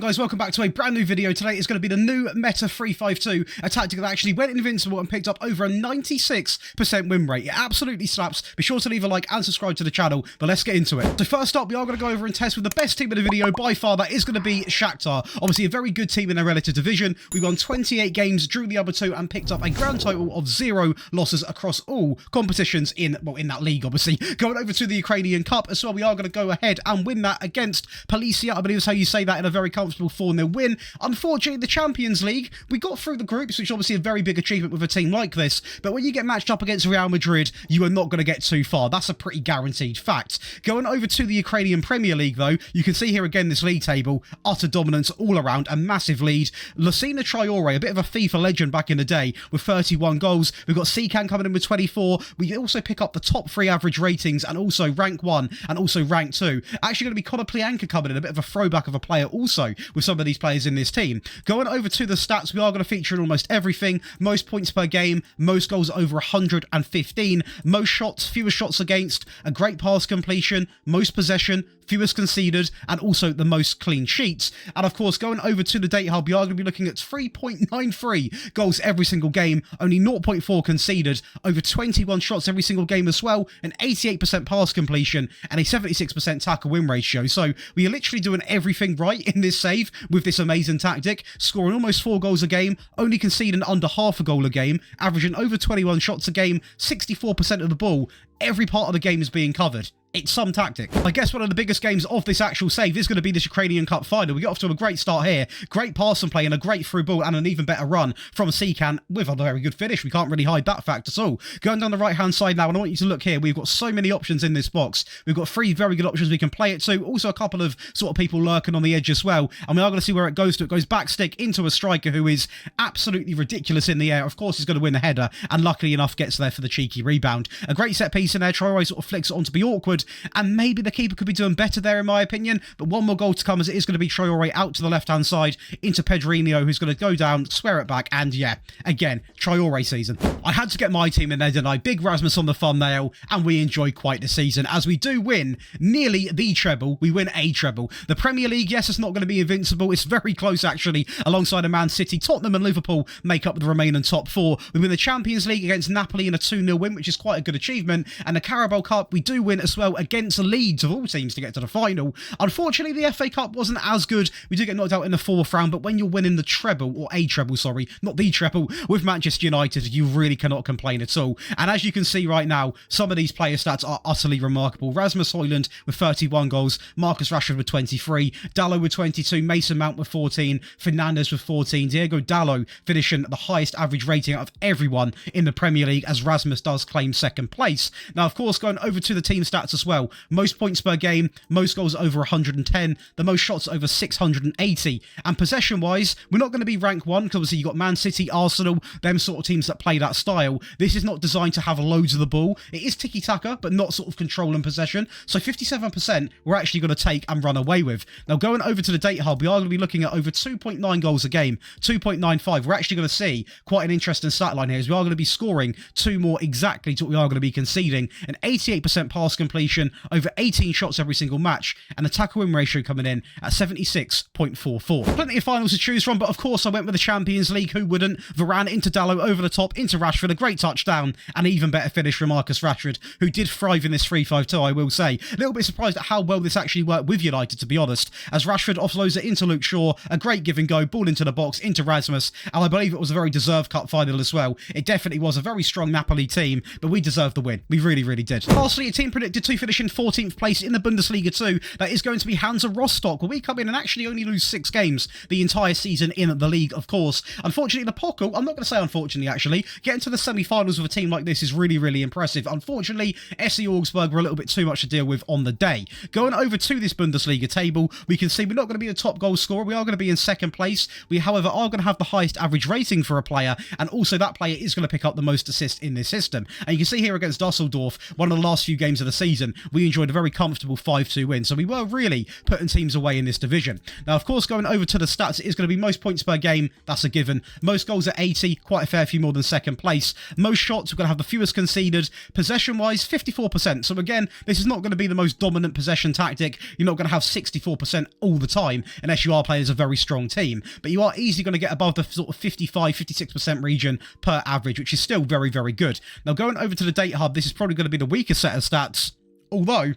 guys, welcome back to a brand new video. Today is going to be the new Meta 352, a tactic that actually went invincible and picked up over a 96% win rate. It absolutely slaps. Be sure to leave a like and subscribe to the channel, but let's get into it. So first up, we are going to go over and test with the best team in the video by far. That is going to be Shakhtar. Obviously a very good team in their relative division. We won 28 games, drew the other two, and picked up a grand total of 0 losses across all competitions in that league, obviously. Going over to the Ukrainian Cup as well, we are going to go ahead and win that against Policia. I believe is how you say that, in a very comfortable 4-0 win. Unfortunately, the Champions League, we got through the groups, which is obviously a very big achievement with a team like this, but when you get matched up against Real Madrid, you are not going to get too far. That's a pretty guaranteed fact. Going over to the Ukrainian Premier League, though, you can see here again this league table, utter dominance all around, a massive lead. Lucina Traore, a bit of a FIFA legend back in the day, with 31 goals. We've got Sekan coming in with 24. We also pick up the top 3 average ratings, and also rank 1 and also rank 2. Actually going to be Conor Plianka coming in, a bit of a throwback of a player also with some of these players in this team. Going over to the stats, we are going to feature in almost everything. Most points per game, most goals over 115, most shots, fewest shots against, a great pass completion, most possession, fewest conceded, and also the most clean sheets. And of course, going over to the data hub, we are going to be looking at 3.93 goals every single game, only 0.4 conceded, over 21 shots every single game as well, an 88% pass completion, and a 76% tackle win ratio. So we are literally doing everything right in this save with this amazing tactic, scoring almost 4 goals a game, only conceding under half a goal a game, averaging over 21 shots a game, 64% of the ball. Every part of the game is being covered. It's some tactic. I guess one of the biggest games of this actual save is going to be this Ukrainian Cup final. We got off to a great start here. Great pass and play and a great through ball and an even better run from Sekan with a very good finish. We can't really hide that fact at all. Going down the right-hand side now, and I want you to look here. We've got so many options in this box. We've got 3 very good options we can play it to. Also a couple of sort of people lurking on the edge as well. And we are going to see where it goes to. It goes back stick into a striker who is absolutely ridiculous in the air. Of course, he's going to win the header and luckily enough gets there for the cheeky rebound. A great set piece in there. Traore sort of flicks it on to be awkward, and maybe the keeper could be doing better there in my opinion, but one more goal to come as it is going to be Traore out to the left-hand side into Pedrinho, who's going to go down, square it back, and yeah, again, Traore season. I had to get my team in there, didn't I? Big Rasmus on the thumbnail, and we enjoy quite the season as we do win nearly the treble. We win a treble. The Premier League, yes, it's not going to be invincible. It's very close actually, alongside a Man City. Tottenham and Liverpool make up the remaining top 4. We win the Champions League against Napoli in a 2-0 win, which is quite a good achievement, and the Carabao Cup we do win as well against Leeds of all teams to get to the final. Unfortunately, the FA Cup wasn't as good. We do get knocked out in the 4th round, but when you're winning the treble, or a treble, sorry, not the treble, with Manchester United, you really cannot complain at all. And as you can see right now, some of these player stats are utterly remarkable. Rasmus Højlund with 31 goals, Marcus Rashford with 23, Dalot with 22, Mason Mount with 14, Fernandes with 14, Diego Dalot finishing the highest average rating out of everyone in the Premier League, as Rasmus does claim 2nd place. Now, of course, going over to the team stats as well, most points per game, most goals over 110, the most shots over 680, and possession-wise, we're not going to be rank 1, because obviously you've got Man City, Arsenal, them sort of teams that play that style. This is not designed to have loads of the ball. It is tiki-taka, but not sort of control and possession, so 57% we're actually going to take and run away with. Now, going over to the data hub, we are going to be looking at over 2.9 goals a game, 2.95. We're actually going to see quite an interesting stat line here, as we are going to be scoring 2 more exactly to what we are going to be conceding, an 88% pass completion, over 18 shots every single match, and the tackle win ratio coming in at 76.44. Plenty of finals to choose from, but of course I went with the Champions League. Who wouldn't? Varane into Dalot, over the top into Rashford, a great touchdown, and an even better finish from Marcus Rashford, who did thrive in this 3-5-2, I will say. A little bit surprised at how well this actually worked with United, to be honest, as Rashford offloads it into Luke Shaw, a great give and go, ball into the box, into Rasmus, and I believe it was a very deserved cup final as well. It definitely was a very strong Napoli team, but we deserved the win. We really, really did. Lastly, a team predicted to finish in 14th place in the Bundesliga 2. That is going to be Hansa Rostock, where we come in and actually only lose 6 games the entire season in the league, of course. Unfortunately, the Pokal, I'm not going to say unfortunately actually, getting to the semi-finals with a team like this is really, really impressive. Unfortunately, SC Augsburg were a little bit too much to deal with on the day. Going over to this Bundesliga table, we can see we're not going to be the top goal scorer. We are going to be in 2nd place. We, however, are going to have the highest average rating for a player, and also that player is going to pick up the most assists in this system. And you can see here against Dusseldorf, one of the last few games of the season, season, we enjoyed a very comfortable 5-2 win. So we were really putting teams away in this division. Now, of course, going over to the stats, it is going to be most points per game. That's a given. Most goals at 80, quite a fair few more than second place. Most shots, we're going to have the fewest conceded. Possession-wise, 54%. So again, this is not going to be the most dominant possession tactic. You're not going to have 64% all the time, unless you are playing as a very strong team. But you are easily going to get above the sort of 55, 56% region per average, which is still very, very good. Now, going over to the data hub, this is probably going to be the weakest set of stats, although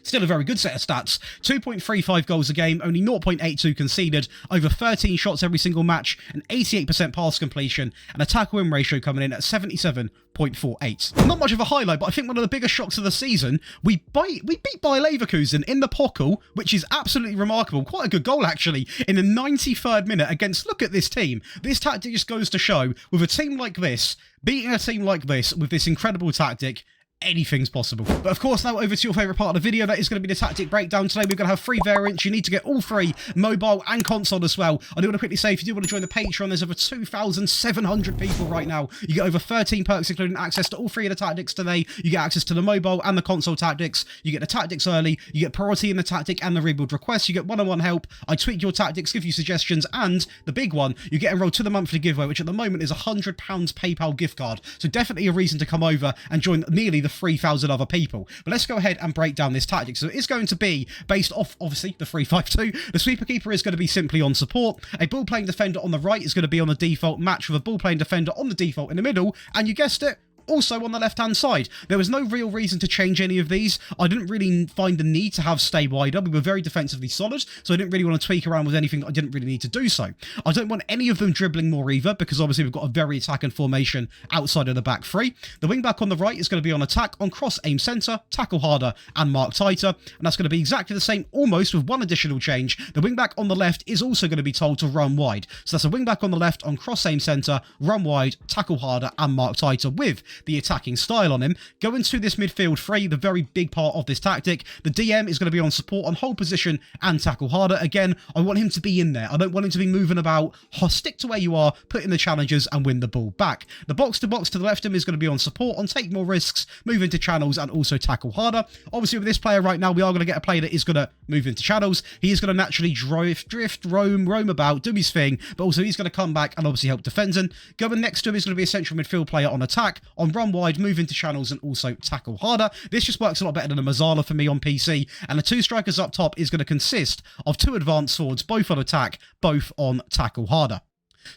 still a very good set of stats. 2.35 goals a game, only 0.82 conceded, over 13 shots every single match, an 88% pass completion, and a tackle win ratio coming in at 77.48. Not much of a highlight, but I think one of the biggest shocks of the season, we beat Bayer Leverkusen in the Pokal, which is absolutely remarkable. Quite a good goal, actually, in the 93rd minute against, look at this team. This tactic just goes to show, with a team like this, beating a team like this, with this incredible tactic, anything's possible. But of course, now over to your favourite part of the video. That is going to be the tactic breakdown. Today we're going to have 3 variants. You need to get all 3, mobile and console as well. I do want to quickly say, if you do want to join the Patreon, there's over 2,700 people right now. You get over 13 perks, including access to all 3 of the tactics today. You get access to the mobile and the console tactics. You get the tactics early. You get priority in the tactic and the rebuild requests. You get one-on-one help. I tweak your tactics, give you suggestions, and the big one, you get enrolled to the monthly giveaway, which at the moment is a £100 PayPal gift card. So definitely a reason to come over and join nearly the 3,000 other people. But let's go ahead and break down this tactic. So it is going to be based off, obviously, the 3-5-2. The sweeper keeper is going to be simply on support. A ball playing defender on the right is going to be on the default, match with a ball playing defender on the default in the middle, and you guessed it, also on the left-hand side. There was no real reason to change any of these. I didn't really find the need to have stay wider. We were very defensively solid, so I didn't really want to tweak around with anything that I didn't really need to do so. I don't want any of them dribbling more either, because obviously we've got a very attacking formation outside of the back 3. The wing-back on the right is going to be on attack, on cross, aim centre, tackle harder, and mark tighter, and that's going to be exactly the same, almost with one additional change. The wing-back on the left is also going to be told to run wide. So that's a wing-back on the left, on cross, aim centre, run wide, tackle harder, and mark tighter, with the attacking style on him. Going to this midfield 3, the very big part of this tactic, the DM is going to be on support, on hold position, and tackle harder. Again, I want him to be in there. I don't want him to be moving about. Stick to where you are, put in the challenges, and win the ball back. The box-to-box to the left of him is going to be on support, on take more risks, move into channels, and also tackle harder. Obviously, with this player right now, we are going to get a player that is going to move into channels. He is going to naturally drift, roam about, do his thing, but also he's going to come back and obviously help defending. Going next to him is going to be a central midfield player on attack, on run wide, move into channels, and also tackle harder. This just works a lot better than a Mazzala for me on PC, and the 2 strikers up top is going to consist of 2 advanced forwards, both on attack, both on tackle harder.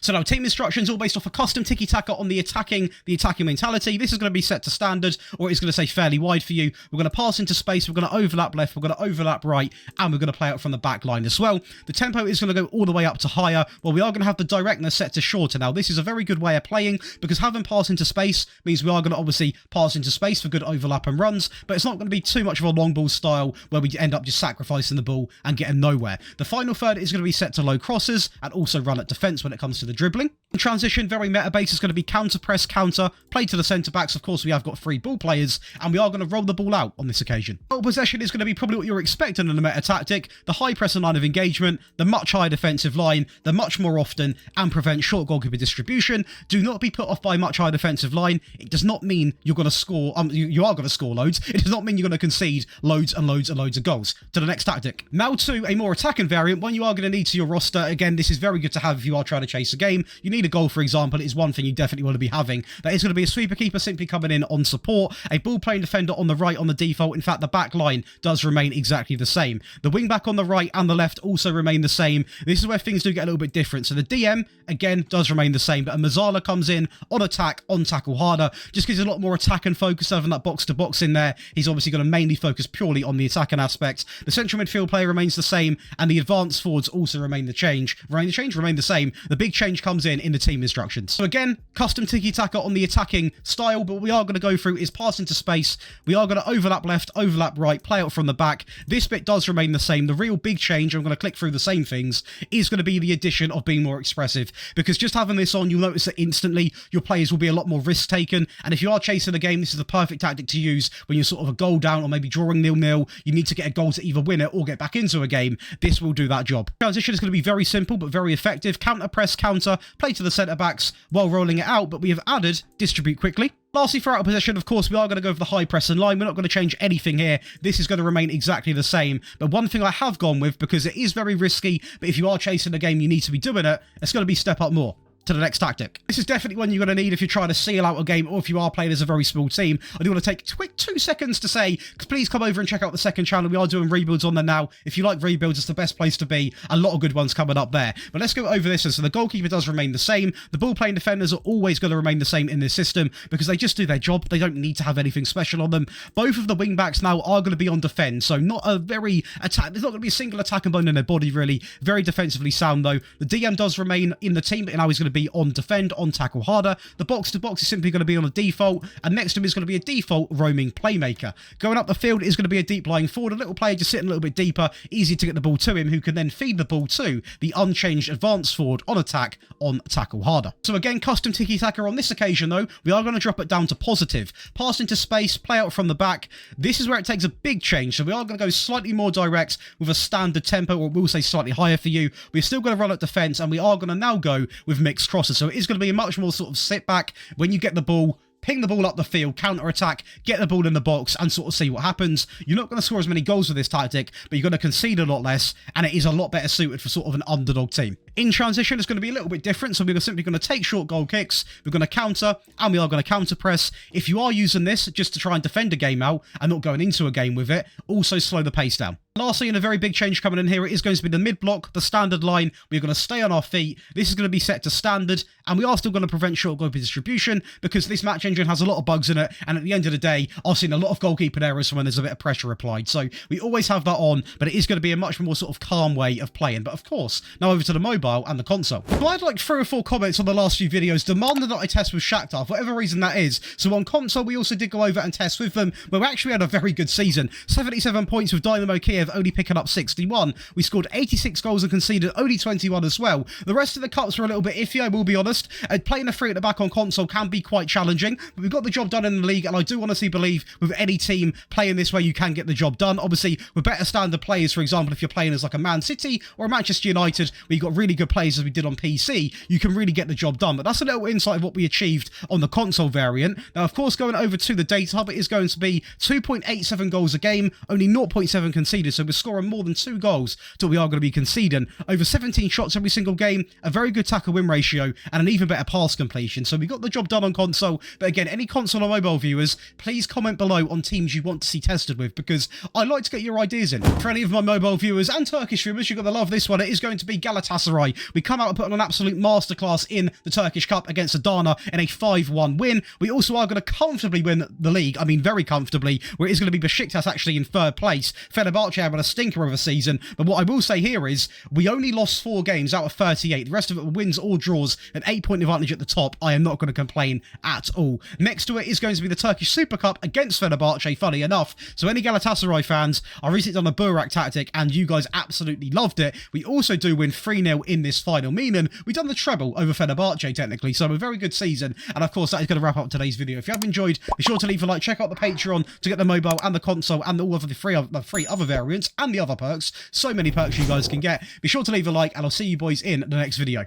So now, team instructions all based off a custom tiki-taka on the attacking mentality. This is going to be set to standard, or it's going to say fairly wide for you. We're going to pass into space, we're going to overlap left, we're going to overlap right, and we're going to play out from the back line as well. The tempo is going to go all the way up to higher, while we are going to have the directness set to shorter. Now, this is a very good way of playing, because having pass into space means we are going to obviously pass into space for good overlap and runs, but it's not going to be too much of a long ball style where we end up just sacrificing the ball and getting nowhere. The final third is going to be set to low crosses, and also run at defence when it comes to the dribbling. The transition, very meta base, is going to be counter press, counter, play to the centre backs. Of course, we have got 3 ball players, and we are going to roll the ball out on this occasion. Ball possession is going to be probably what you're expecting in a meta tactic. The high press and line of engagement, the much higher defensive line, the much more often, and prevent short goalkeeper distribution. Do not be put off by much higher defensive line. It does not mean you're going to score, you are going to score loads. It does not mean you're going to concede loads and loads and loads of goals. To the next tactic. Now to a more attacking variant, one you are going to need to your roster. Again, this is very good to have if you are trying to chase a game. You need a goal, for example, is one thing you definitely want to be having. That is going to be a sweeper keeper simply coming in on support, a ball playing defender on the right on the default. In fact, the back line does remain exactly the same. The wing back on the right and the left also remain the same. This is where things do get a little bit different. So the DM, again, does remain the same, but a Mazzala comes in on attack, on tackle harder, just gives a lot more attack and focus, having that box-to-box in there. He's obviously going to mainly focus purely on the attacking aspect. The central midfield player remains the same, and the advanced forwards also remain the same. The big change comes in the team instructions. So again, custom tiki-taka on the attacking style, but what we are going to go through is pass into space. We are going to overlap left, overlap right, play out from the back. This bit does remain the same. The real big change, I'm going to click through the same things, is going to be the addition of being more expressive, because just having this on, you'll notice that instantly your players will be a lot more risk taken, and if you are chasing a game, this is the perfect tactic to use when you're sort of a goal down or maybe drawing 0-0. You need to get a goal to either win it or get back into a game. This will do that job. Transition is going to be very simple but very effective. Counter press, counter, play to the centre backs while rolling it out, but we have added distribute quickly. Lastly, for our position, of course, we are going to go for the high press and line. We're not going to change anything here. This is going to remain exactly the same. But one thing I have gone with, because it is very risky, but if you are chasing a game, you need to be doing it, it's going to be step up more to the next tactic. This is definitely one you're going to need if you're trying to seal out a game or if you are playing as a very small team. I do want to take a quick 2 seconds to say, please come over and check out the second channel. We are doing rebuilds on there now. If you like rebuilds, it's the best place to be. A lot of good ones coming up there. But let's go over this. So the goalkeeper does remain the same. The ball playing defenders are always going to remain the same in this system because they just do their job. They don't need to have anything special on them. Both of the wing backs now are going to be on defend. So not a very attack. There's not going to be a single attacking bone in their body really. Very defensively sound though. The DM does remain in the team, but now he's going to be on defend, on tackle harder. The box to box is simply going to be on a default, and next to him is going to be a default roaming playmaker. Going up the field is going to be a deep lying forward, a little player just sitting a little bit deeper, easy to get the ball to him, who can then feed the ball to the unchanged advanced forward on attack, on tackle harder. So again, custom tiki-taka on this occasion though, we are going to drop it down to positive. Pass into space, play out from the back. This is where it takes a big change, so we are going to go slightly more direct with a standard tempo, or we'll say slightly higher for you. We're still going to run at defence, and we are going to now go with mixed crosses, so it is going to be a much more sort of sit back when you get the ball, ping the ball up the field, counter-attack, get the ball in the box and sort of see what happens. You're not going to score as many goals with this tactic, but you're going to concede a lot less, and it is a lot better suited for sort of an underdog team. In transition, it's going to be a little bit different, so we're simply going to take short goal kicks, we're going to counter, and we are going to counter-press. If you are using this just to try and defend a game out and not going into a game with it, also slow the pace down. Lastly, and a very big change coming in here, it is going to be the mid-block, the standard line. We're going to stay on our feet. This is going to be set to standard, and we are still going to prevent short goal distribution because this match engine has a lot of bugs in it, and at the end of the day, I've seen a lot of goalkeeping errors when there's a bit of pressure applied. So we always have that on, but it is going to be a much more sort of calm way of playing. But of course, now over to the mobile and the console. So I had like 3 or 4 comments on the last few videos demanding that I test with Shakhtar, for whatever reason that is. So on console, we also did go over and test with them, where we actually had a very good season. 77 points with Dynamo Kiev only picking up 61. We scored 86 goals and conceded only 21 as well. The rest of the cups were a little bit iffy, I will be honest. Playing a 3 at the back on console can be quite challenging, but we've got the job done in the league, and I do honestly believe with any team playing this way, you can get the job done. Obviously, with better standard players, for example, if you're playing as like a Man City or a Manchester United, where you've got really good players as we did on PC, you can really get the job done. But that's a little insight of what we achieved on the console variant. Now, of course, going over to the data hub, it is going to be 2.87 goals a game, only 0.7 conceded, so we're scoring more than 2 goals that we are going to be conceding. Over 17 shots every single game, a very good tackle win ratio, and an even better pass completion. So we got the job done on console. But again, any console or mobile viewers, please comment below on teams you want to see tested with, because I like to get your ideas in. For any of my mobile viewers and Turkish viewers, you've got to love this one. It is going to be Galatasaray. We come out and put on an absolute masterclass in the Turkish Cup against Adana in a 5-1 win. We also are going to comfortably win the league. I mean, very comfortably, where it is going to be Besiktas actually in 3rd place. Fenerbahce having a stinker of a season. But what I will say here is we only lost 4 games out of 38. The rest of it were wins or draws, an 8-point advantage at the top. I am not going to complain at all. Next to it is going to be the Turkish Super Cup against Fenerbahce, funny enough. So any Galatasaray fans, I recently done a Burak tactic and you guys absolutely loved it. We also do win 3-0 in this final, meaning we've done the treble over Fenerbahce technically. So a very good season. And of course, that is going to wrap up today's video. If you have enjoyed, be sure to leave a like, check out the Patreon to get the mobile and the console and all of the 3 other variants and the other perks. So many perks you guys can get. Be sure to leave a like, and I'll see you boys in the next video.